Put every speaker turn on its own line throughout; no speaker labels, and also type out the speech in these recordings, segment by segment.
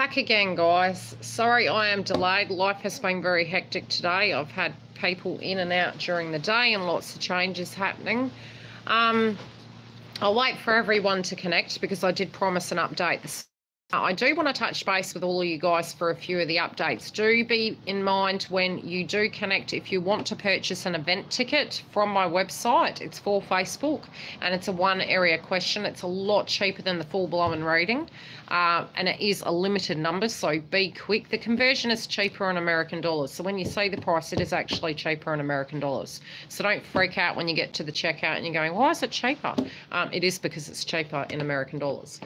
back again, guys. Sorry I am delayed. Life has been very hectic today. I've had people in and out during the day and lots of changes happening. I'll wait for everyone to connect because I did promise an update this. I do want to touch base with all of you guys for a few of the updates. Do be in mind when you do connect, if you want to purchase an event ticket from my website, it's for Facebook and it's a one area question. It's a lot cheaper than the full-blown reading and it is a limited number, so be quick. The conversion is cheaper in American dollars. So when you see the price, it is actually cheaper in American dollars. So don't freak out when you get to the checkout and you're going, why is it cheaper? It is because it's cheaper in American dollars.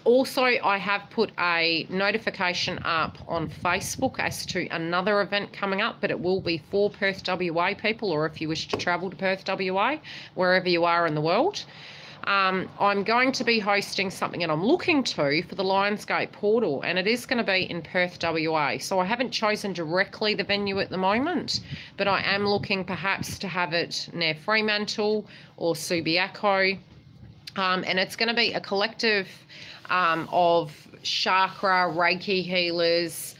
Also, I have put a notification up on Facebook as to another event coming up, but it will be for Perth, WA people, or if you wish to travel to Perth, WA, wherever you are in the world. I'm going to be hosting something, and I'm looking to, for the Lionsgate portal, and it is going to be in Perth, WA. So I haven't chosen directly the venue at the moment, but I am looking perhaps to have it near Fremantle or Subiaco. And it's going to be a collective of chakra, Reiki healers.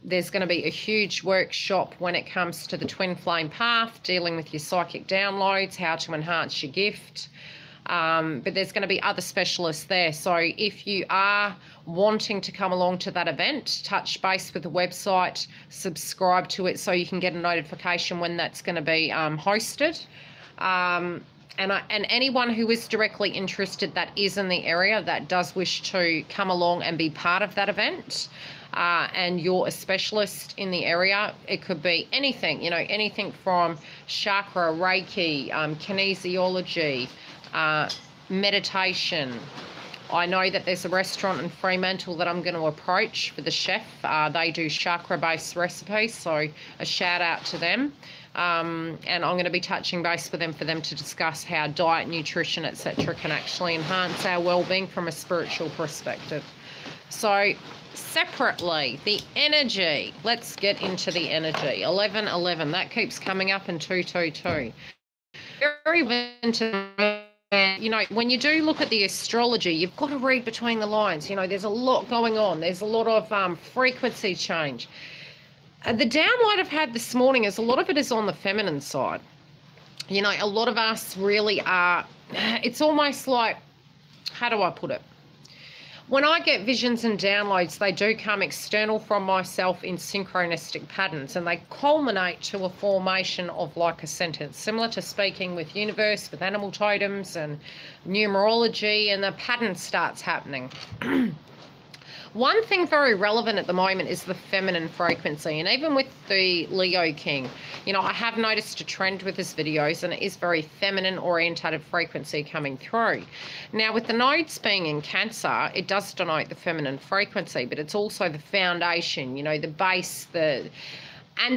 There's going to be a huge workshop when it comes to the twin flame path, dealing with your psychic downloads, how to enhance your gift. But there's going to be other specialists there. So if you are wanting to come along to that event, touch base with the website, subscribe to it so you can get a notification when that's going to be hosted. And anyone who is directly interested that is in the area that does wish to come along and be part of that event, and you're a specialist in the area, it could be anything, you know, anything from chakra, Reiki, kinesiology, meditation. I know that there's a restaurant in Fremantle that I'm going to approach for the chef. They do chakra-based recipes, so a shout out to them. And I'm going to be touching base with them for them to discuss how diet, nutrition, etc. can actually enhance our well-being from a spiritual perspective. So separately, the energy. Let's get into the energy. 1111, that keeps coming up in 222. Very vintage. You know, when you do look at the astrology, you've got to read between the lines. You know, there's a lot going on. There's a lot of frequency change. The download I've had this morning is a lot of it is on the feminine side. You know, a lot of us really are, it's almost like, how do I put it? When I get visions and downloads, they do come external from myself in synchronistic patterns, and they culminate to a formation of like a sentence, similar to speaking with universe, with animal totems and numerology, and the pattern starts happening. One thing very relevant at the moment is the feminine frequency, and even with the Leo King, you know, I have noticed a trend with his videos, and it is very feminine orientated frequency coming through. Now, with the nodes being in Cancer, it does denote the feminine frequency, but it's also the foundation, you know, the base, and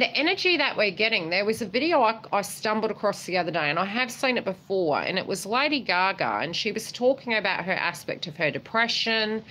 the energy that we're getting. There was a video I stumbled across the other day, and I have seen it before, and it was Lady Gaga, and she was talking about her aspect of her depression,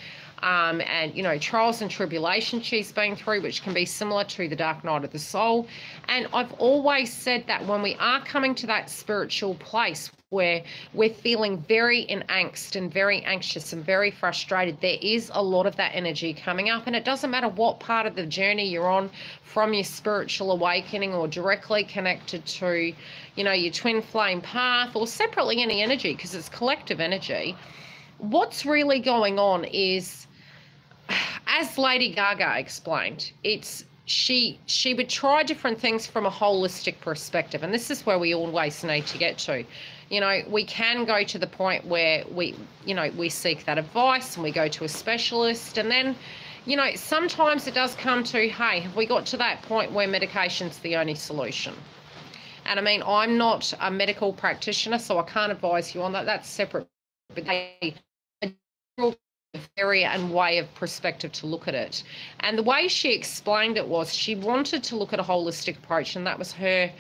and, you know, trials and tribulations she's been through, which can be similar to the dark night of the soul. And I've always said that when we are coming to that spiritual place where we're feeling very in angst and very anxious and very frustrated, there is a lot of that energy coming up. And it doesn't matter what part of the journey you're on, from your spiritual awakening or directly connected to, you know, your twin flame path, or separately any energy, because it's collective energy. What's really going on is, as Lady Gaga explained, it's she would try different things from a holistic perspective, and this is where we always need to get to. You know, we can go to the point where we seek that advice and we go to a specialist, and then, you know, sometimes it does come to, hey, have we got to that point where medication's the only solution? And I mean, I'm not a medical practitioner, so I can't advise you on that. That's separate. But they area and way of perspective to look at it. And the way she explained it was she wanted to look at a holistic approach, and that was her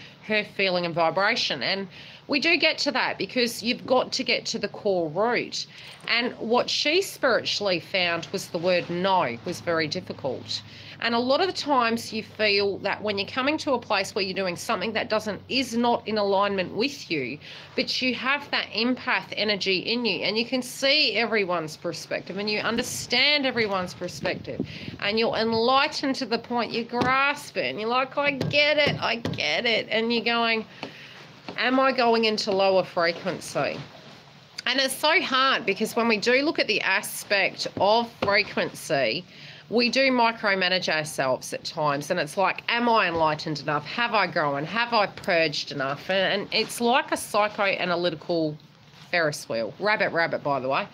feeling and vibration. And we do get to that because you've got to get to the core root. And what she spiritually found was the word no was very difficult. And a lot of the times you feel that when you're coming to a place where you're doing something that is not in alignment with you, but you have that empath energy in you, and you can see everyone's perspective and you understand everyone's perspective, and you're enlightened to the point you grasp it and you're like, I get it. And you're going, am I going into lower frequency? And it's so hard because when we do look at the aspect of frequency, we do micromanage ourselves at times. And it's like, am I enlightened enough? Have I grown? Have I purged enough? And it's like a psychoanalytical Ferris wheel. Rabbit, by the way.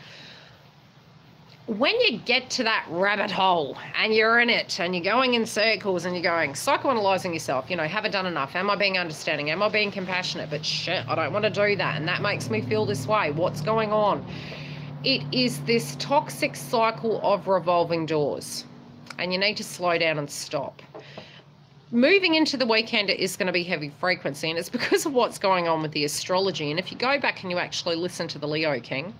When you get to that rabbit hole and you're in it and you're going in circles and you're going psychoanalyzing yourself, you know, have I done enough? Am I being understanding? Am I being compassionate? But shit, I don't want to do that. And that makes me feel this way. What's going on? It is this toxic cycle of revolving doors. And you need to slow down and stop. Moving into the weekend, it is going to be heavy frequency. And it's because of what's going on with the astrology. And if you go back and you actually listen to the Leo King,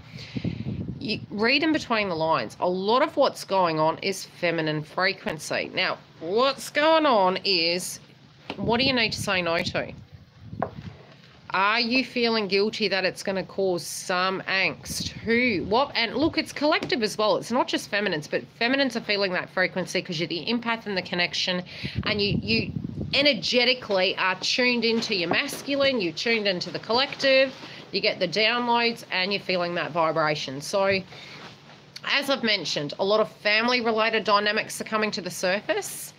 you read in between the lines, a lot of what's going on is feminine frequency. Now, what's going on is, what do you need to say no to? Are you feeling guilty that it's going to cause some angst? Who? What? And look, it's collective as well. It's not just feminines, but feminines are feeling that frequency because you're the empath and the connection, and you energetically are tuned into your masculine, you're tuned into the collective, you get the downloads, and you're feeling that vibration. So, as I've mentioned, a lot of family-related dynamics are coming to the surface.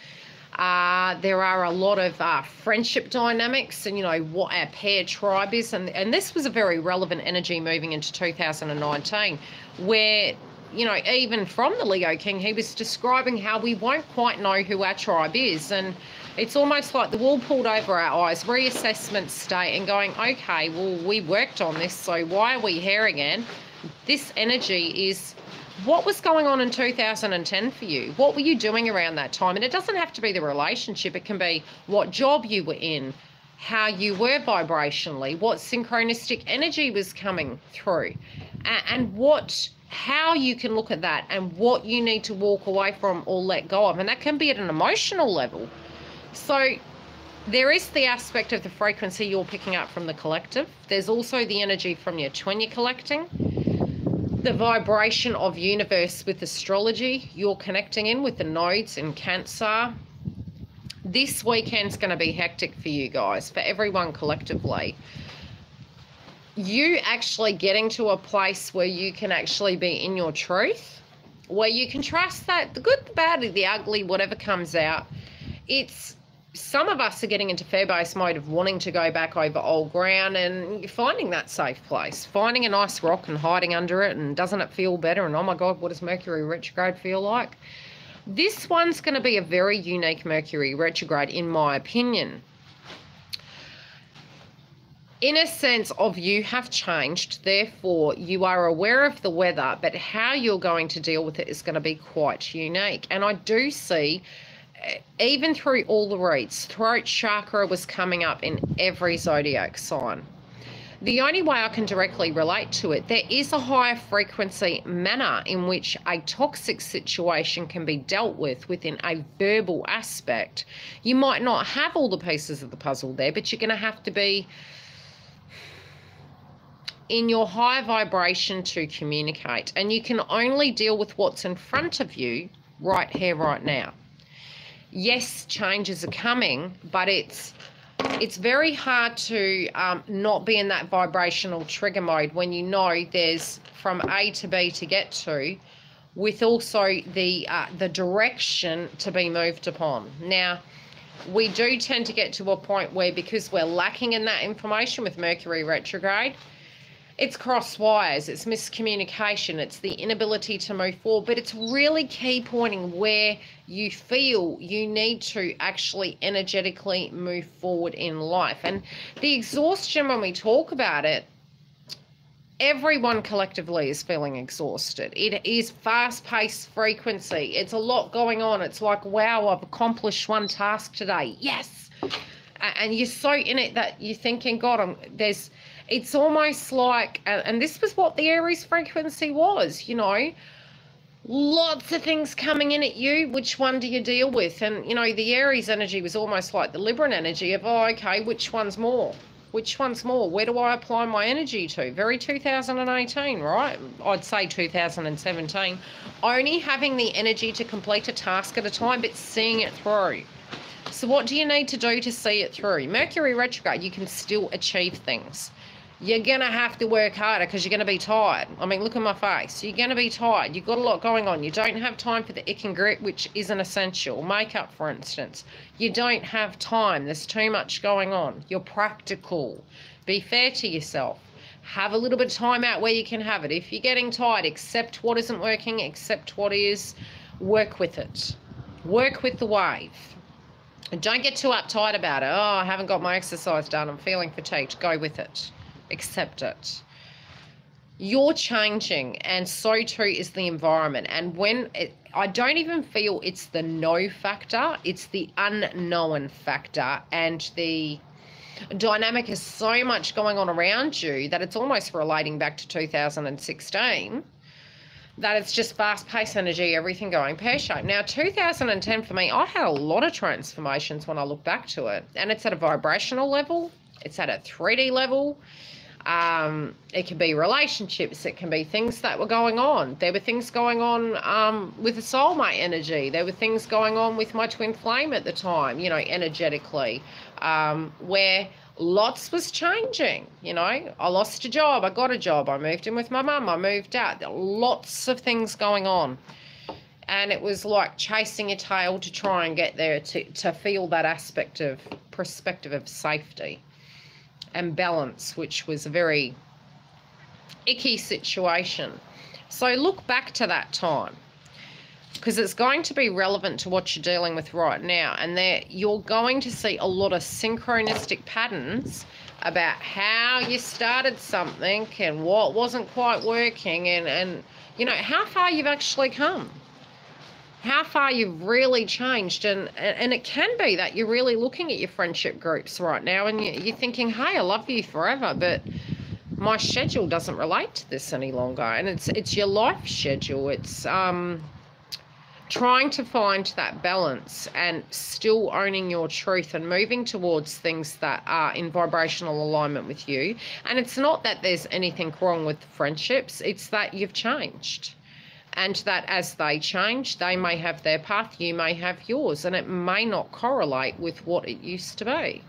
There are a lot of friendship dynamics, and, you know, what our pair tribe is. And this was a very relevant energy moving into 2019, where, you know, even from the Leo King, he was describing how we won't quite know who our tribe is. And it's almost like the wool pulled over our eyes, reassessment state, and going, okay, well, we worked on this, so why are we here again? This energy is what was going on in 2010 for you. What were you doing around that time? And it doesn't have to be the relationship. It can be what job you were in, how you were vibrationally, what synchronistic energy was coming through, and how you can look at that and what you need to walk away from or let go of. And that can be at an emotional level. So there is the aspect of the frequency you're picking up from the collective. There's also the energy from your twin you're collecting. The vibration of universe with astrology you're connecting in with the nodes in Cancer. This weekend's going to be hectic for you guys, for everyone collectively. You actually getting to a place where you can actually be in your truth, where you can trust that the good, the bad, the ugly, whatever comes out, it's, some of us are getting into fear-based mode of wanting to go back over old ground and finding that safe place, finding a nice rock and hiding under it, and doesn't it feel better? And oh my God, what does Mercury Retrograde feel like? This one's going to be a very unique Mercury Retrograde, in my opinion. In a sense of you have changed, therefore you are aware of the weather, but how you're going to deal with it is going to be quite unique. And I do see, even through all the reads, throat chakra was coming up in every zodiac sign. The only way I can directly relate to it, there is a higher frequency manner in which a toxic situation can be dealt with within a verbal aspect. You might not have all the pieces of the puzzle there, but you're going to have to be in your high vibration to communicate. And you can only deal with what's in front of you right here, right now. Yes, changes are coming, but it's very hard to not be in that vibrational trigger mode when you know there's from A to B to get to, with also the direction to be moved upon. Now, we do tend to get to a point where, because we're lacking in that information with Mercury Retrograde, it's cross wires, it's miscommunication, it's the inability to move forward, but it's really key pointing where you feel you need to actually energetically move forward in life. And the exhaustion, when we talk about it, everyone collectively is feeling exhausted. It is fast-paced frequency. It's a lot going on. It's like, wow, I've accomplished one task today. Yes. And you're so in it that you're thinking, God, it's almost like, and this was what the Aries frequency was, you know, Lots of things coming in at you. Which one do you deal with? And, you know, the Aries energy was almost like the Libran energy of, oh, okay, which one's more? Which one's more? Where do I apply my energy to? Very 2018, right? I'd say 2017. Only having the energy to complete a task at a time, but seeing it through. So what do you need to do to see it through? Mercury retrograde, you can still achieve things. You're going to have to work harder because you're going to be tired. I mean, look at my face. You're going to be tired. You've got a lot going on. You don't have time for the ick and grit, which isn't essential. Makeup, for instance. You don't have time. There's too much going on. You're practical. Be fair to yourself. Have a little bit of time out where you can have it. If you're getting tired, accept what isn't working, accept what is. Work with it. Work with the wave. And don't get too uptight about it. Oh, I haven't got my exercise done. I'm feeling fatigued. Go with it. Accept it. You're changing, and so too is the environment. And I don't even feel it's the no factor, it's the unknown factor, and the dynamic is so much going on around you that it's almost relating back to 2016, that it's just fast-paced energy, everything going pear-shaped. Now, 2010 for me, I had a lot of transformations when I look back to it, and it's at a vibrational level, it's at a 3D level. It can be relationships, it can be things that were going on. There were things going on with the soulmate energy. There were things going on with my twin flame at the time, you know, energetically, where lots was changing. You know, I lost a job, I got a job, I moved in with my mum, I moved out. There were lots of things going on. And it was like chasing your tail to try and get there to feel that aspect of perspective of safety and balance, which was a very icky situation. So look back to that time, because it's going to be relevant to what you're dealing with right now. And there you're going to see a lot of synchronistic patterns about how you started something and what wasn't quite working, and you know, how far you've actually come. How far you've really changed. And it can be that you're really looking at your friendship groups right now and you're thinking, hey, I love you forever, but my schedule doesn't relate to this any longer. And it's your life schedule. It's trying to find that balance and still owning your truth and moving towards things that are in vibrational alignment with you. And it's not that there's anything wrong with friendships. It's that you've changed. And that as they change, they may have their path, you may have yours, and it may not correlate with what it used to be.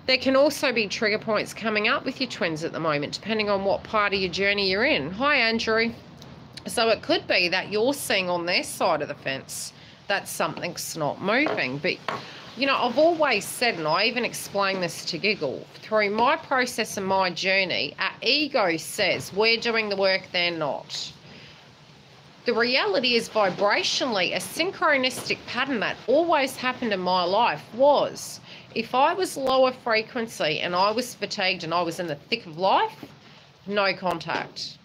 There can also be trigger points coming up with your twins at the moment, depending on what part of your journey you're in. Hi, Andrew. So it could be that you're seeing on their side of the fence that something's not moving. But, you know, I've always said, and I even explain this to Giggle, through my process and my journey, our ego says we're doing the work, they're not. The reality is, vibrationally, a synchronistic pattern that always happened in my life was, if I was lower frequency and I was fatigued and I was in the thick of life, no contact.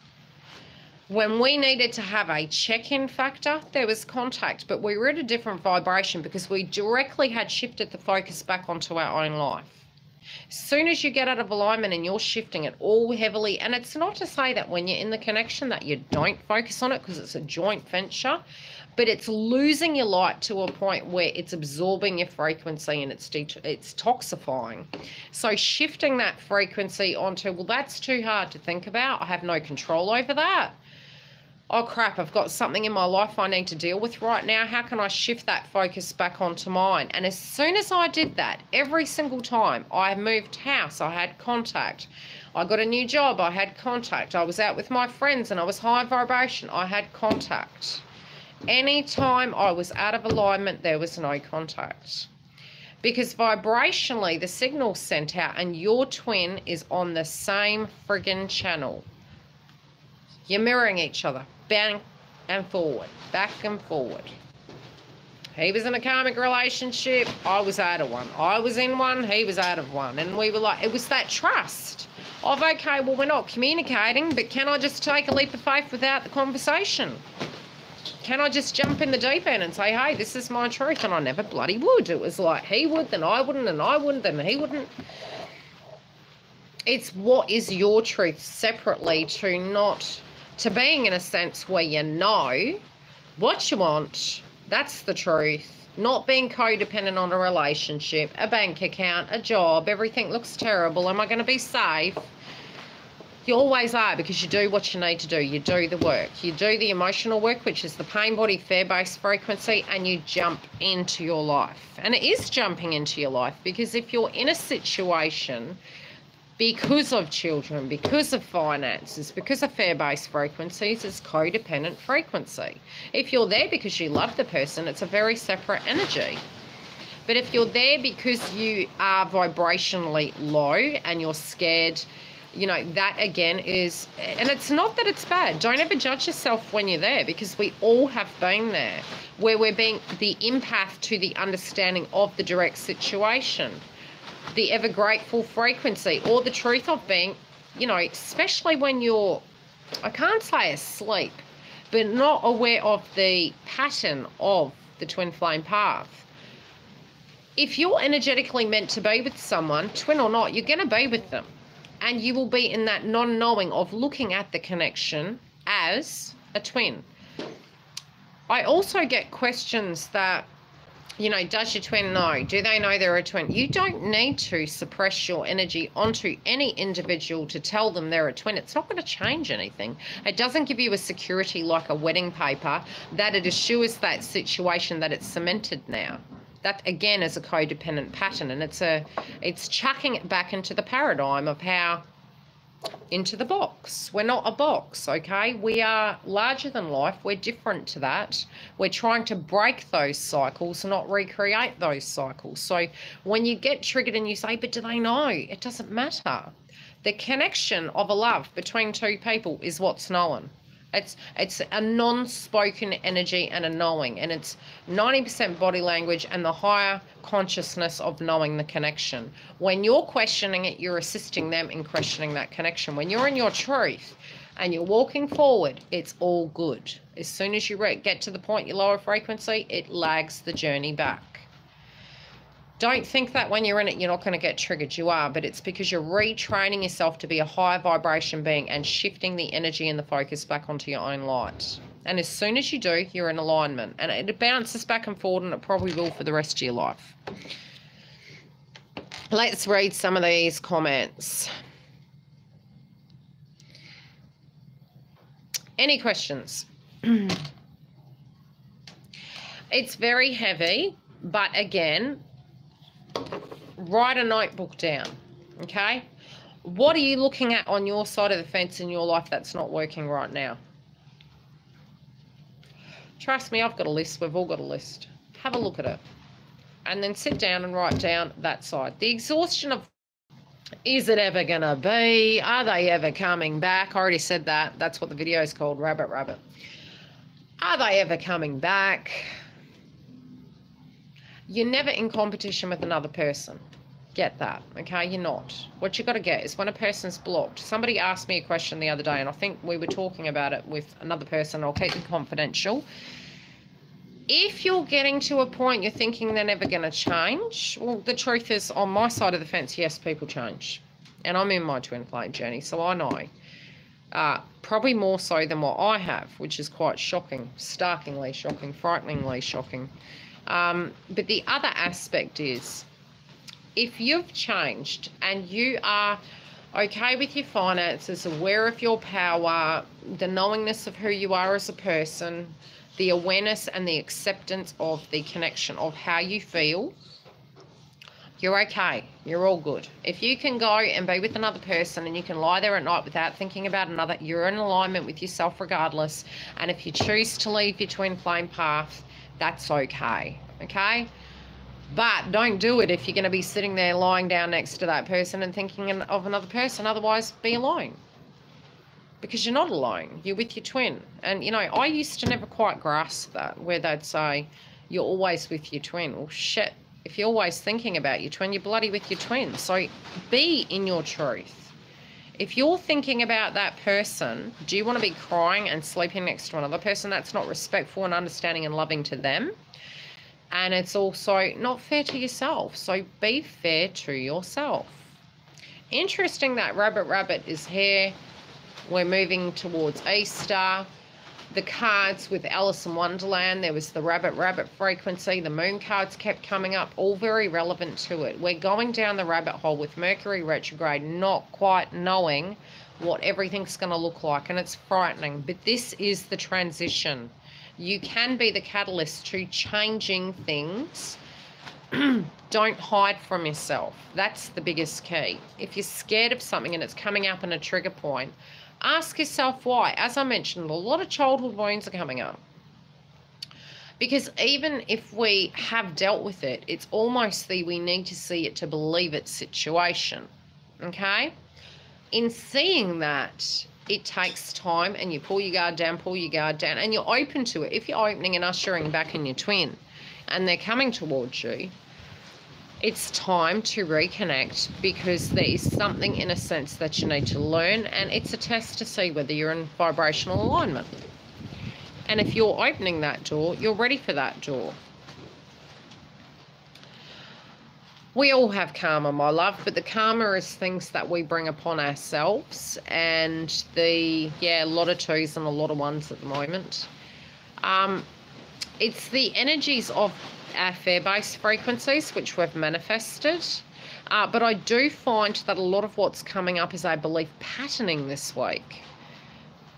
When we needed to have a check-in factor, there was contact, but we were at a different vibration because we directly had shifted the focus back onto our own life. As soon as you get out of alignment and you're shifting it all heavily, and it's not to say that when you're in the connection that you don't focus on it, because it's a joint venture, but it's losing your light to a point where it's absorbing your frequency and it's toxifying. So shifting that frequency onto, well, that's too hard to think about. I have no control over that. Oh crap, I've got something in my life I need to deal with right now. How can I shift that focus back onto mine? And as soon as I did that, every single time I moved house, I had contact. I got a new job, I had contact. I was out with my friends and I was high vibration, I had contact. Anytime I was out of alignment, there was no contact. Because vibrationally, the signal's sent out and your twin is on the same friggin' channel. You're mirroring each other, back and forward, back and forward. He was in a karmic relationship, I was out of one. I was in one, he was out of one. And we were like, it was that trust of, okay, well, we're not communicating, but can I just take a leap of faith without the conversation? Can I just jump in the deep end and say, hey, this is my truth? And I never bloody would. It was like, he would, then I wouldn't, and I wouldn't, then he wouldn't. It's what is your truth separately, to not to being in a sense where you know what you want. That's the truth. Not being codependent on a relationship, a bank account, a job, everything looks terrible. Am I going to be safe? You always are, because you do what you need to do. You do the work. You do the emotional work, which is the pain body fear-based frequency, and you jump into your life. And it is jumping into your life, because if you're in a situation because of children, because of finances, because of fear-based frequencies, it's codependent frequency. If you're there because you love the person, it's a very separate energy. But if you're there because you are vibrationally low and you're scared, you know, that again is, and it's not that it's bad. Don't ever judge yourself when you're there, because we all have been there, where we're being the empath to the understanding of the direct situation, the ever grateful frequency, or the truth of being, you know, especially when you're, I can't say asleep, but not aware of the pattern of the twin flame path. If you're energetically meant to be with someone, twin or not, you're going to be with them. And you will be in that non-knowing of looking at the connection as a twin. I also get questions that, you know, does your twin know? Do they know they're a twin? You don't need to suppress your energy onto any individual to tell them they're a twin. It's not going to change anything. It doesn't give you a security like a wedding paper that it assures that situation that it's cemented now. That again is a codependent pattern, and it's chucking it back into the paradigm of how, into the box. We're not a box, okay? We are larger than life. We're different to that. We're trying to break those cycles, not recreate those cycles. So when you get triggered and you say, but do they know? It doesn't matter. The connection of a love between two people is what's known. It's a non-spoken energy and a knowing, and it's 90% body language and the higher consciousness of knowing the connection. When you're questioning it, you're assisting them in questioning that connection. When you're in your truth and you're walking forward, it's all good. As soon as you get to the point your lower frequency, it lags the journey back. Don't think that when you're in it, you're not going to get triggered. You are, but it's because you're retraining yourself to be a higher vibration being and shifting the energy and the focus back onto your own light. And as soon as you do, you're in alignment. And it bounces back and forward, and it probably will for the rest of your life. Let's read some of these comments. Any questions? It's very heavy, but again, write a notebook down, okay? What are you looking at on your side of the fence in your life that's not working right now? Trust me, I've got a list. We've all got a list. Have a look at it. And then sit down and write down that side. The exhaustion of, is it ever going to be? Are they ever coming back? I already said that. That's what the video is called, Rabbit Rabbit. Are they ever coming back? You're never in competition with another person. Get that, okay? You're not. What you got to get is when a person's blocked. Somebody asked me a question the other day, and I think we were talking about it with another person. I'll keep it confidential. If you're getting to a point you're thinking they're never going to change, well, the truth is, on my side of the fence, yes, people change. And I'm in my twin flame journey, so I know. Probably more so than what I have, which is quite shocking, starkingly shocking, frighteningly shocking. But the other aspect is, if you've changed and you are okay with your finances, aware of your power, the knowingness of who you are as a person, the awareness and the acceptance of the connection of how you feel, you're okay. You're all good. If you can go and be with another person and you can lie there at night without thinking about another, you're in alignment with yourself regardless. And if you choose to leave your twin flame path, that's okay, okay? But don't do it if you're going to be sitting there lying down next to that person and thinking of another person. Otherwise, be alone. Because you're not alone. You're with your twin. And, you know, I used to never quite grasp that, where they'd say, you're always with your twin. Well, shit. If you're always thinking about your twin, you're bloody with your twin. So be in your truth. If you're thinking about that person, do you want to be crying and sleeping next to another person? That's not respectful and understanding and loving to them. And it's also not fair to yourself. So be fair to yourself. Interesting that Rabbit Rabbit is here We're moving towards Easter. The cards with Alice in Wonderland, there was the rabbit frequency. The moon cards kept coming up, all very relevant to it. We're going down the rabbit hole with Mercury retrograde, not quite knowing what everything's going to look like, and it's frightening. But this is the transition. You can be the catalyst to changing things. Don't hide from yourself. That's the biggest key. If you're scared of something and it's coming up in a trigger point, ask yourself why. As I mentioned, a lot of childhood wounds are coming up. Because even if we have dealt with it, it's almost we need to see it to believe it situation. Okay? In seeing that, it takes time, and you pull your guard down, and you're open to it. If you're opening and ushering back in your twin, and they're coming towards you, it's time to reconnect, because there is something, in a sense, that you need to learn, and it's a test to see whether you're in vibrational alignment. And if you're opening that door, you're ready for that door. We all have karma, my love, but the karma is things that we bring upon ourselves, and a lot of twos and a lot of ones at the moment. It's the energies of our fair-based frequencies, which we've manifested. But I do find that a lot of what's coming up is our belief patterning this week.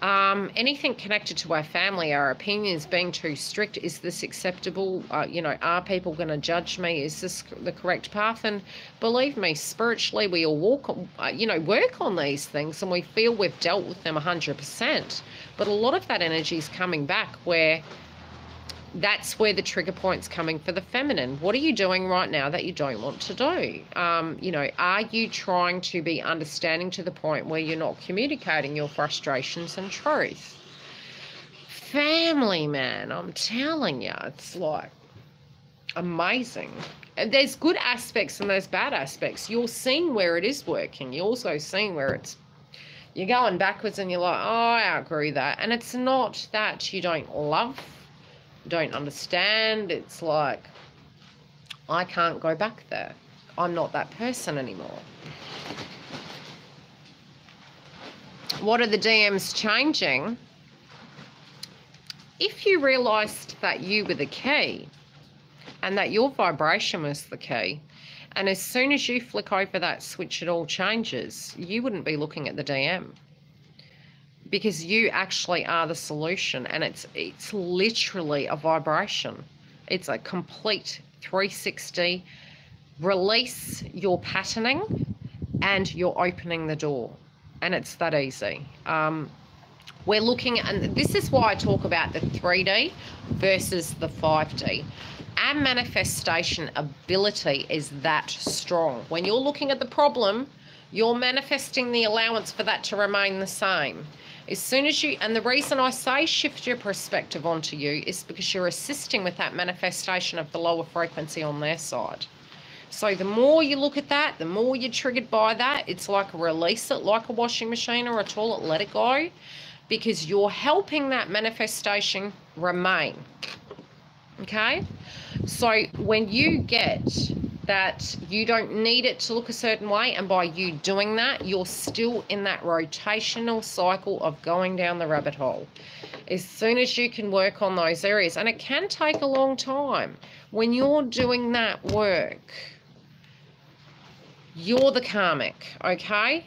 Anything connected to our family, our opinions being too strict. Is this acceptable? Are people going to judge me? Is this the correct path? And believe me, spiritually, we all work on these things, and we feel we've dealt with them 100%. But a lot of that energy is coming back, where that's where the trigger point's coming for the feminine. What are you doing right now that you don't want to do? Are you trying to be understanding to the point where you're not communicating your frustrations and truth? Family, man, I'm telling you, it's like amazing. And there's good aspects and there's bad aspects. You're seeing where it is working. You're also seeing where you're going backwards, and you're like, oh, I outgrew that. And it's not that you don't love, don't understand. It's like, I can't go back there. I'm not that person anymore. What are the DMs changing? If you realized that you were the key, and that your vibration was the key, and as soon as you flick over that switch, it all changes, you wouldn't be looking at the DM. Because you actually are the solution, and it's literally a vibration. It's a complete 360. Release your patterning, and you're opening the door, and it's that easy. We're looking at, and this is why I talk about the 3D versus the 5D. Our manifestation ability is that strong. When you're looking at the problem, you're manifesting the allowance for that to remain the same. As soon as you, and the reason I say shift your perspective onto you is because you're assisting with that manifestation of the lower frequency on their side. So the more you look at that, the more you're triggered by that. It's like a release it, like a washing machine or a toilet, let it go, because you're helping that manifestation remain. Okay? So when you get that you don't need it to look a certain way, and by you doing that, you're still in that rotational cycle of going down the rabbit hole. As soon as you can work on those areas, and it can take a long time, when you're doing that work, you're the karmic, okay?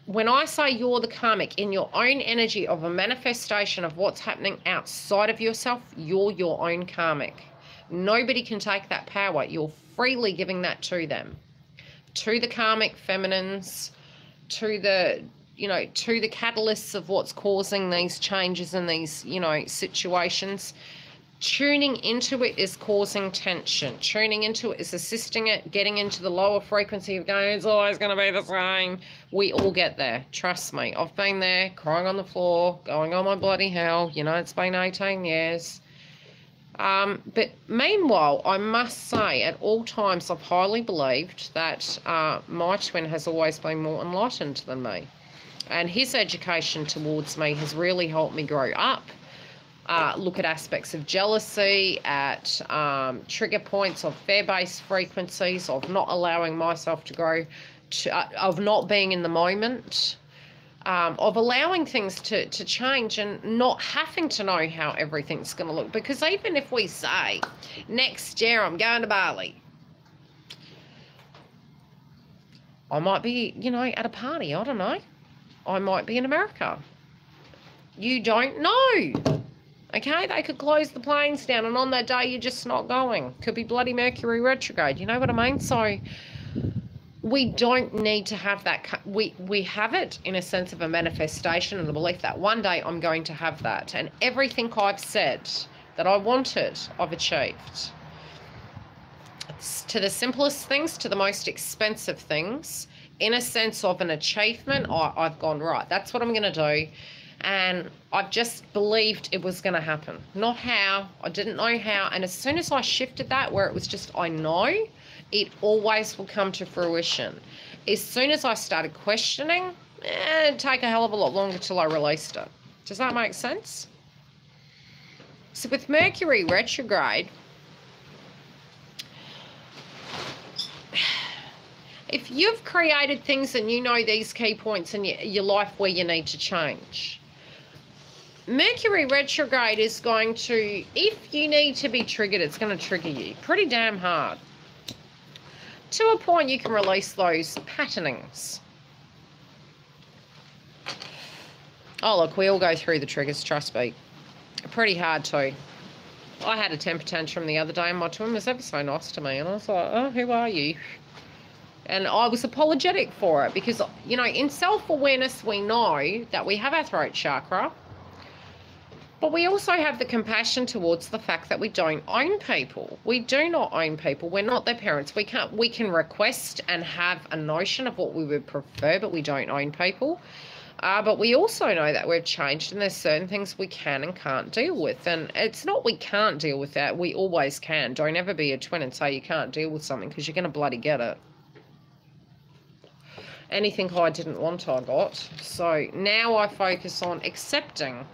When I say you're the karmic, in your own energy of a manifestation of what's happening outside of yourself, you're your own karmic. Nobody can take that power. You're freely giving that to them, to the karmic feminines, to the catalysts of what's causing these changes in these, situations. Tuning into it is causing tension. Tuning into it is assisting it, getting into the lower frequency of going, it's always going to be the same. We all get there. Trust me. I've been there, crying on the floor, going, oh my bloody hell. It's been 18 years. But meanwhile, I must say, at all times, I've highly believed that my twin has always been more enlightened than me. And his education towards me has really helped me grow up. Look at aspects of jealousy, at trigger points of fear-based frequencies, of not allowing myself to grow, of not being in the moment. of allowing things to change and not having to know how everything's going to look. Because even if we say, next year I'm going to Bali, I might be, you know, at a party. I don't know. I might be in America. You don't know. Okay, they could close the planes down, and on that day you're just not going. Could be bloody Mercury retrograde. You know what I mean? So we don't need to have that. We have it in a sense of a manifestation and the belief that one day I'm going to have that. And everything I've said that I wanted, I've achieved. To the simplest things, to the most expensive things, in a sense of an achievement, I've gone, right, that's what I'm going to do. And I've just believed it was going to happen. Not how. I didn't know how. And as soon as I shifted that, where it was just, I know, it always will come to fruition. As soon as I started questioning, it'd take a hell of a lot longer till I released it. Does that make sense? So with Mercury retrograde, if you've created things and you know these key points in your life where you need to change, Mercury retrograde is going to, if you need to be triggered, it's going to trigger you pretty damn hard. To a point you can release those patternings. Oh, look, we all go through the triggers, trust me. Pretty hard too. I had a temper tantrum the other day and my twin was ever so nice to me. And I was like, oh, who are you? And I was apologetic for it because, you know, in self-awareness, we know that we have our throat chakra. But we also have the compassion towards the fact that we don't own people. We do not own people. We're not their parents. We can request and have a notion of what we would prefer, but we don't own people. But we also know that we've changed and there's certain things we can and can't deal with. And it's not we can't deal with that. We always can. Don't ever be a twin and say you can't deal with something because you're going to bloody get it. Anything I didn't want, I got. So now I focus on accepting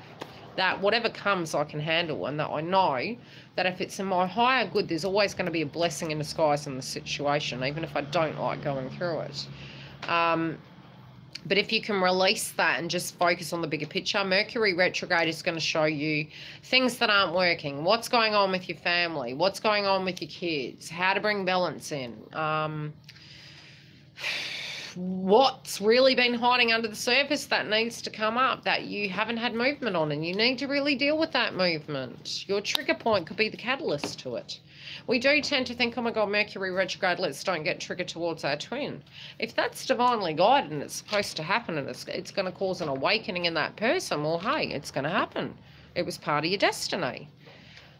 that whatever comes I can handle, and that I know that if it's in my higher good, there's always going to be a blessing in disguise in the situation, even if I don't like going through it. But if you can release that and just focus on the bigger picture, Mercury retrograde is going to show you things that aren't working, what's going on with your family, what's going on with your kids, how to bring balance in, what's really been hiding under the surface that needs to come up that you haven't had movement on, and you need to really deal with that movement. Your trigger point could be the catalyst to it. We do tend to think, oh my God, Mercury retrograde, let's don't get triggered towards our twin. If that's divinely guided and it's supposed to happen and it's going to cause an awakening in that person, well, hey, it's going to happen. It was part of your destiny.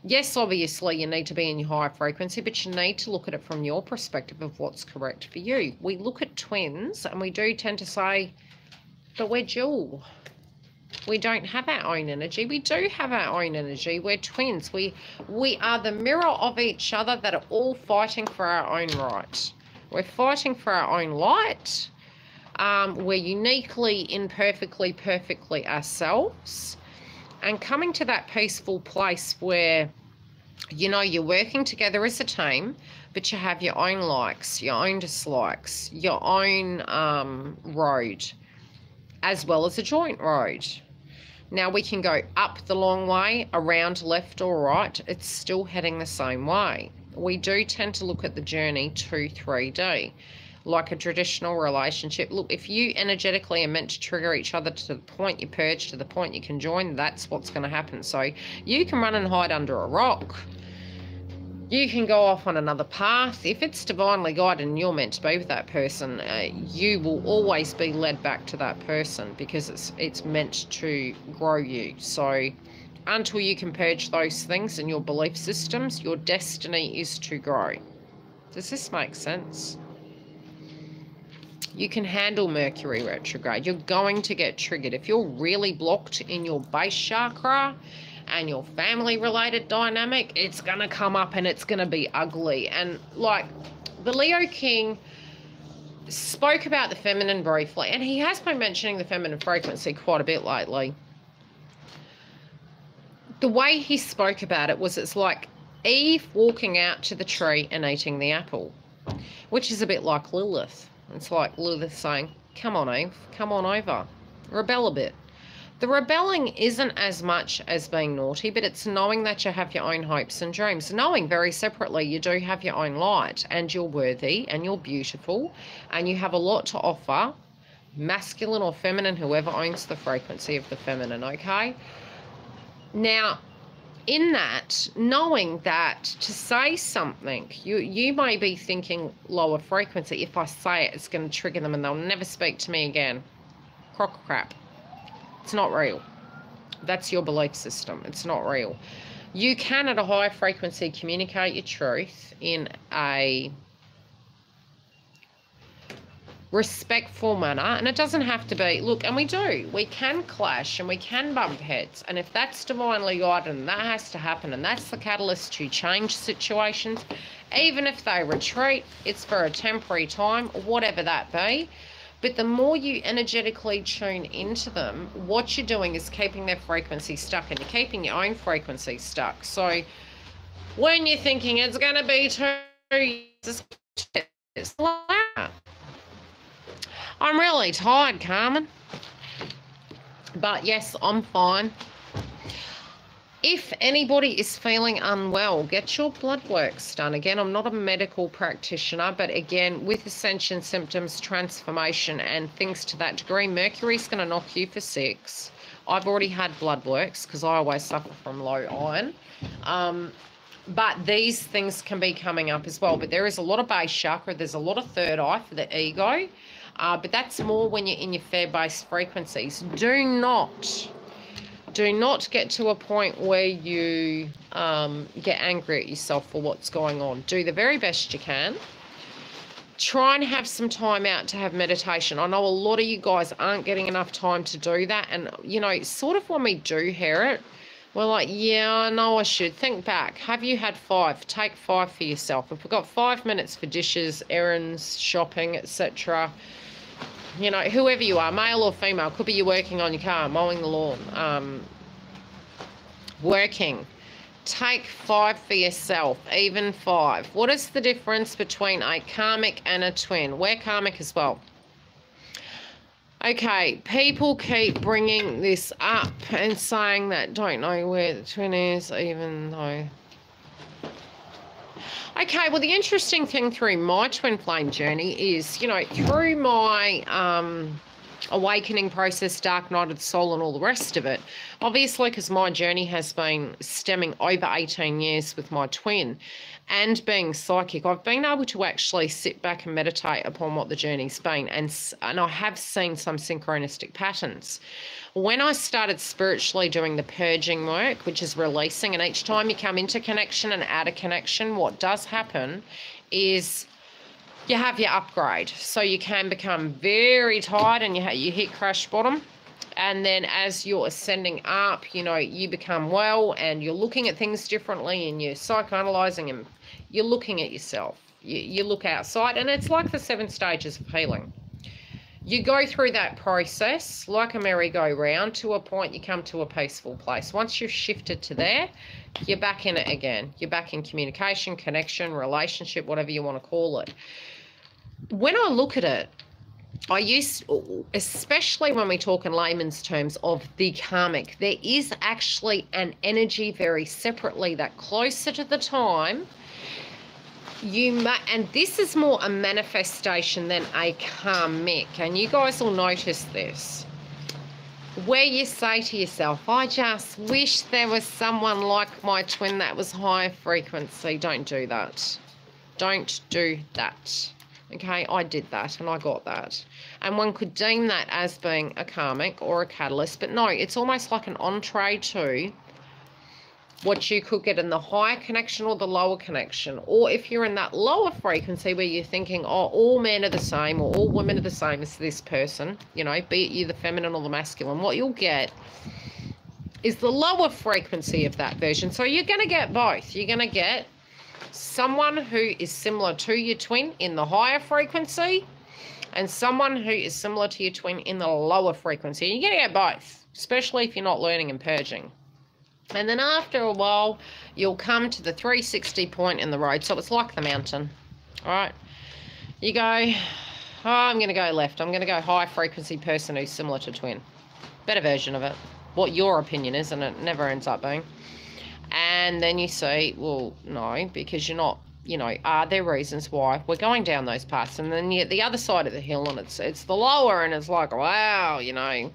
Yes, obviously, you need to be in your higher frequency, but you need to look at it from your perspective of what's correct for you. We look at twins and we do tend to say, but we're dual. We don't have our own energy. We do have our own energy. We're twins. We are the mirror of each other that are all fighting for our own right. We're fighting for our own light. We're uniquely, imperfectly, perfectly ourselves. And coming to that peaceful place where, you know, you're working together as a team, but you have your own likes, your own dislikes, your own road, as well as a joint road. Now, we can go up the long way, around left or right. It's still heading the same way. We do tend to look at the journey 2-3D. Like a traditional relationship. Look, if you energetically are meant to trigger each other to the point you purge, to the point you can join, that's what's going to happen. So you can run and hide under a rock. You can go off on another path. If it's divinely guided and you're meant to be with that person, you will always be led back to that person because it's meant to grow you. So until you can purge those things in your belief systems, your destiny is to grow. Does this make sense? You can handle Mercury retrograde. You're going to get triggered. If you're really blocked in your base chakra and your family-related dynamic, it's going to come up and it's going to be ugly. And, like, the Leo King spoke about the feminine briefly, and he has been mentioning the feminine frequency quite a bit lately. The way he spoke about it was it's like Eve walking out to the tree and eating the apple, which is a bit like Lilith. It's like Lilith saying, come on, Eve, come on over. Rebel a bit. The rebelling isn't as much as being naughty, but it's knowing that you have your own hopes and dreams. Knowing very separately you do have your own light, and you're worthy, and you're beautiful, and you have a lot to offer, masculine or feminine, whoever owns the frequency of the feminine, okay? Now, in that, knowing that to say something, you may be thinking lower frequency. If I say it, it's going to trigger them and they'll never speak to me again. Crock of crap. It's not real. That's your belief system. It's not real. You can, at a higher frequency, communicate your truth in a respectful manner, and it doesn't have to be, look, and we can clash and we can bump heads, and if that's divinely guided and that has to happen and that's the catalyst to change situations, even if they retreat, it's for a temporary time, whatever that be. But the more you energetically tune into them, what you're doing is keeping their frequency stuck, and you're keeping your own frequency stuck. So when you're thinking it's going to be 2 years, it's loud. I'm really tired, Carmen. But yes, I'm fine. If anybody is feeling unwell, get your blood works done. Again, I'm not a medical practitioner, but again, with ascension symptoms, transformation, and things to that degree, Mercury's going to knock you for 6. I've already had blood works because I always suffer from low iron. But these things can be coming up as well. But there is a lot of base chakra. There's a lot of third eye for the ego. But that's more when you're in your fair-based frequencies. Do not get to a point where you get angry at yourself for what's going on. Do the very best you can. Try and have some time out to have meditation. I know a lot of you guys aren't getting enough time to do that. And, you know, sort of when we do hear it, we're like, yeah, I know I should. Think back. Have you had 5? Take 5 for yourself. If we've got 5 minutes for dishes, errands, shopping, etc., you know, whoever you are, male or female, could be you working on your car, mowing the lawn, working. Take 5 for yourself, even 5. What is the difference between a karmic and a twin? We're karmic as well. Okay, people keep bringing this up and saying that don't know where the twin is, even though... Okay, well, the interesting thing through my twin flame journey is, you know, through my awakening process, dark night of the soul and all the rest of it, obviously because my journey has been stemming over 18 years with my twin and being psychic, I've been able to actually sit back and meditate upon what the journey's been, and I have seen some synchronistic patterns. When I started spiritually doing the purging work, which is releasing, and each time you come into connection and out of connection, what does happen is you have your upgrade. So you can become very tired and you hit crash bottom. And then as you're ascending up, you know, you become well and you're looking at things differently and you're psychoanalyzing and you're looking at yourself. You look outside, and it's like the 7 stages of healing. You go through that process like a merry-go-round. To a point, you come to a peaceful place. Once you've shifted to there, you're back in it again. You're back in communication, connection, relationship, whatever you want to call it. When I look at it, especially when we talk in layman's terms of the karmic, there is actually an energy very separately that closer to the time, and this is more a manifestation than a karmic, and you guys will notice this, where you say to yourself, I just wish there was someone like my twin that was high frequency. Don't do that. Don't do that. Okay, I did that and I got that. And one could deem that as being a karmic or a catalyst, but no, it's almost like an entree to what you could get in the higher connection or the lower connection. Or if you're in that lower frequency where you're thinking, oh, all men are the same or all women are the same as this person, you know, be it you the feminine or the masculine, what you'll get is the lower frequency of that version. So you're going to get both. You're going to get someone who is similar to your twin in the higher frequency and someone who is similar to your twin in the lower frequency. You're going to get both, especially if you're not learning and purging. And then after a while, you'll come to the 360 point in the road. So it's like the mountain. All right. You go, oh, I'm going to go left. I'm going to go high frequency person who's similar to twin. better version of it, what your opinion is, and it never ends up being. And then you say, well, no, because you're not, you know, are there reasons why we're going down those paths? And then you get the other side of the hill, and it's the lower, and it's like, wow, you know,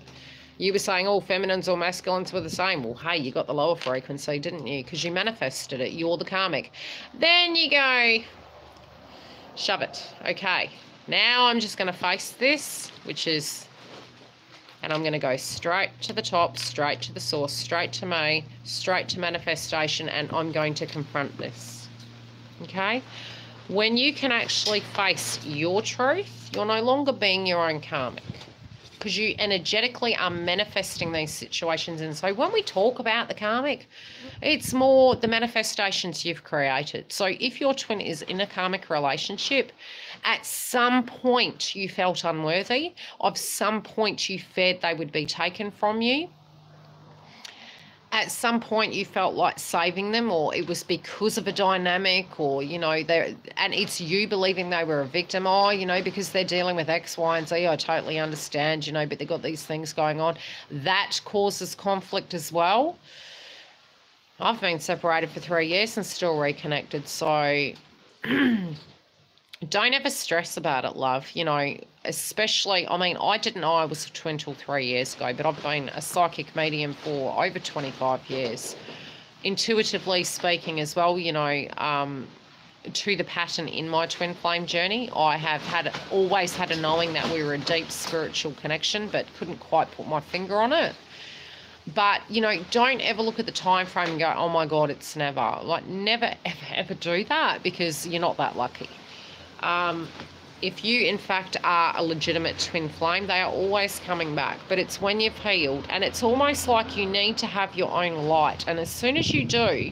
you were saying all feminines or masculines were the same. Well, hey, you got the lower frequency, didn't you? Because you manifested it. You're the karmic. Then you go, shove it. Okay, now I'm just going to face this, which is, and I'm going to go straight to the top, straight to the source, straight to me, straight to manifestation, and I'm going to confront this. Okay? When you can actually face your truth, you're no longer being your own karmic, because you energetically are manifesting these situations. And so when we talk about the karmic, it's more the manifestations you've created. So if your twin is in a karmic relationship, at some point you felt unworthy, of some point you feared they would be taken from you. At some point you felt like saving them, or it was because of a dynamic, or, you know, and it's you believing they were a victim. Oh, you know, because they're dealing with X, Y, and Z, I totally understand, you know, but they've got these things going on. That causes conflict as well. I've been separated for 3 years and still reconnected, so don't ever stress about it, love. You know, especially, I mean, I didn't know I was a twin till 3 years ago, but I've been a psychic medium for over 25 years. Intuitively speaking as well, you know, to the pattern in my twin flame journey, I have always had a knowing that we were a deep spiritual connection, but couldn't quite put my finger on it. But, you know, don't ever look at the time frame and go, oh my God, it's never. Like, never, ever, ever do that, because you're not that lucky. If you, in fact, are a legitimate twin flame, they are always coming back. But it's when you've healed, and it's almost like you need to have your own light. And as soon as you do,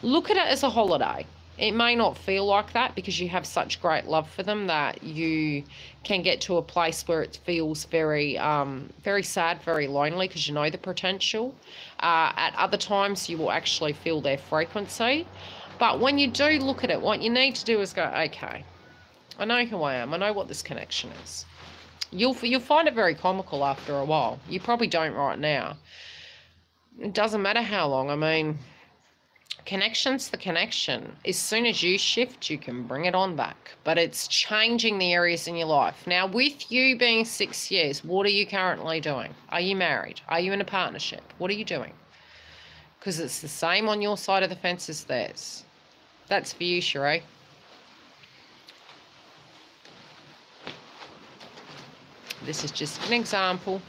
look at it as a holiday. It may not feel like that because you have such great love for them that you can get to a place where it feels very, very sad, very lonely, because you know the potential. At other times, you will actually feel their frequency. But when you do look at it, what you need to do is go, okay, I know who I am. I know what this connection is. You'll find it very comical after a while. You probably don't right now. It doesn't matter how long. I mean, connection's the connection. As soon as you shift, you can bring it on back. But it's changing the areas in your life. Now, with you being 6 years, what are you currently doing? Are you married? Are you in a partnership? What are you doing? Because it's the same on your side of the fence as theirs. That's for you, Sheree. This is just an example.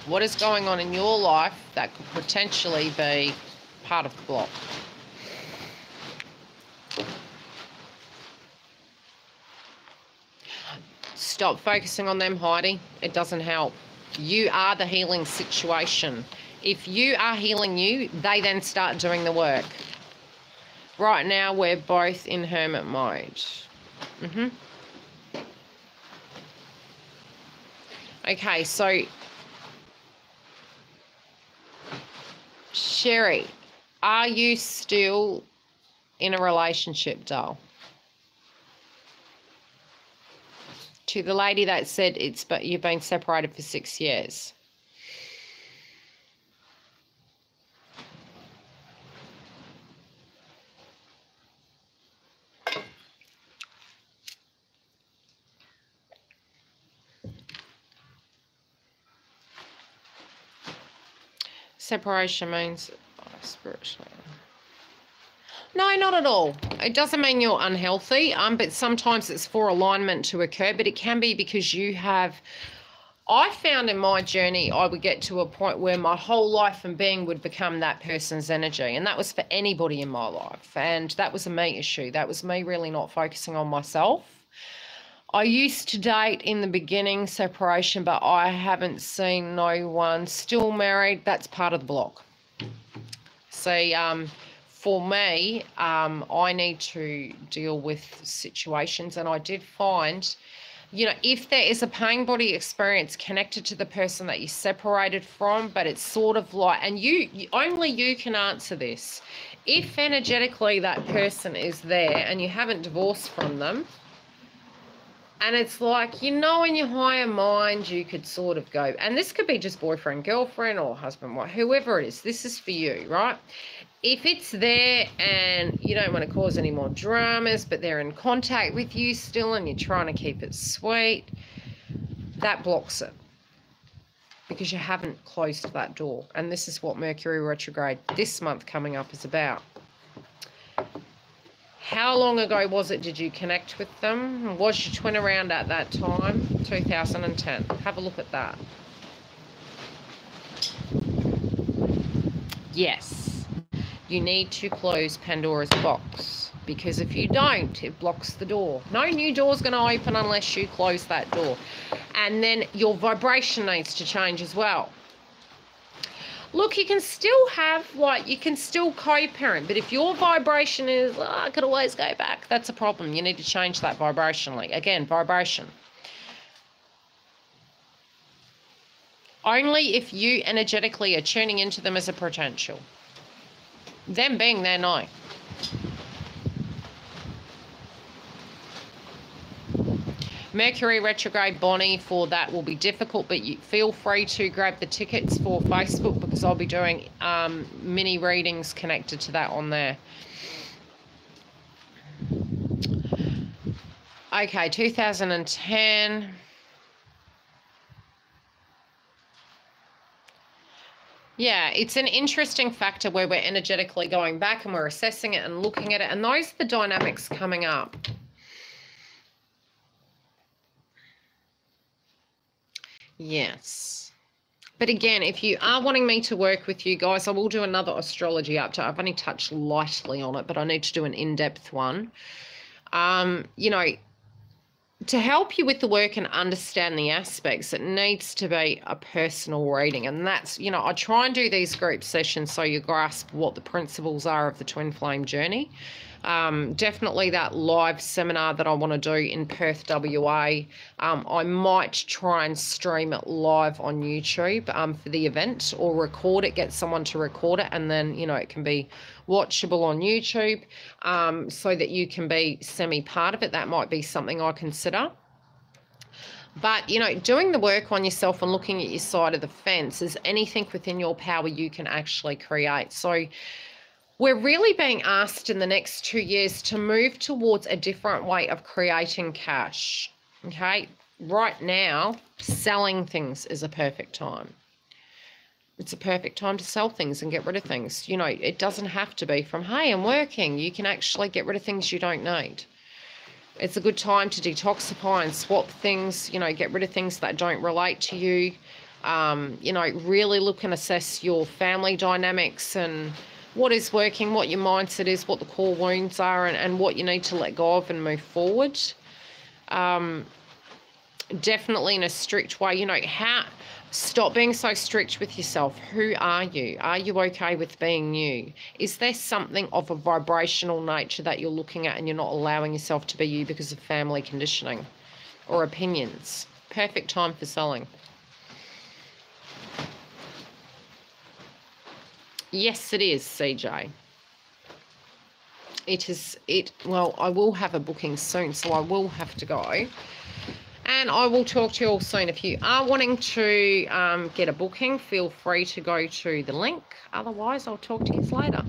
What is going on in your life that could potentially be part of the block? Stop focusing on them, Heidi. It doesn't help. You are the healing situation. If you are healing you, they then start doing the work. Right now, we're both in hermit mode. Okay, so Sherry, are you still in a relationship, doll? To the lady that said but you've been separated for 6 years. Separation means spiritually. No, not at all. It doesn't mean you're unhealthy, but sometimes it's for alignment to occur, but it can be because you have... I found in my journey I would get to a point where my whole life and being would become that person's energy, and that was for anybody in my life, and that was a me issue. That was me really not focusing on myself. I used to date in the beginning, separation, but I haven't seen no one. Still married, that's part of the block. See, for me, I need to deal with situations, and I did find, you know, if there is a pain body experience connected to the person that you separated from, but it's sort of like, and only you can answer this. If energetically that person is there and you haven't divorced from them, And it's like, you know, in your higher mind, you could sort of go, and this could be just boyfriend, girlfriend, or husband, wife, whoever it is. This is for you, right? If it's there and you don't want to cause any more dramas, but they're in contact with you still and you're trying to keep it sweet, that blocks it. Because you haven't closed that door. And this is what Mercury Retrograde this month coming up is about. How long ago was it did you connect with them? Was your twin around at that time? 2010. Have a look at that. Yes. You need to close Pandora's box. Because if you don't, it blocks the door. No new door's going to open unless you close that door. And then your vibration needs to change as well. Look, you can still have, like, you can still co-parent, but if your vibration is, oh, I could always go back, that's a problem. You need to change that vibrationally. Again, vibration. Only if you energetically are tuning into them as a potential. Them being there, no. Mercury Retrograde, Bonnie, for that will be difficult, but you feel free to grab the tickets for Facebook because I'll be doing mini readings connected to that on there. Okay, 2010. Yeah, it's an interesting factor where we're energetically going back and we're assessing it and looking at it, and those are the dynamics coming up. Yes. But again, if you are wanting me to work with you guys, I will do another astrology update. I've only touched lightly on it, but I need to do an in-depth one. You know, to help you with the work and understand the aspects, it needs to be a personal reading. And that's, you know, I try and do these group sessions so you grasp what the principles are of the twin flame journey. Definitely that live seminar that I want to do in Perth, WA. I might try and stream it live on YouTube for the event, or record it, get someone to record it, and then, you know, it can be watchable on YouTube so that you can be semi-part of it. That might be something I consider. But, you know, doing the work on yourself and looking at your side of the fence is anything within your power you can actually create. So we're really being asked in the next 2 years to move towards a different way of creating cash, okay? Right now, selling things is a perfect time. It's a perfect time to sell things and get rid of things. You know, it doesn't have to be from, hey, I'm working. You can actually get rid of things you don't need. It's a good time to detoxify and swap things, you know, get rid of things that don't relate to you. You know, really look and assess your family dynamics and what is working, what your mindset is, what the core wounds are, and what you need to let go of and move forward. Definitely in a strict way. You know, stop being so strict with yourself. Who are you? Are you okay with being you? Is there something of a vibrational nature that you're looking at and you're not allowing yourself to be you because of family conditioning or opinions? Perfect time for selling. Yes, it is, CJ. Well, I will have a booking soon, so I will have to go. And I will talk to you all soon. If you are wanting to get a booking, feel free to go to the link. Otherwise, I'll talk to you later.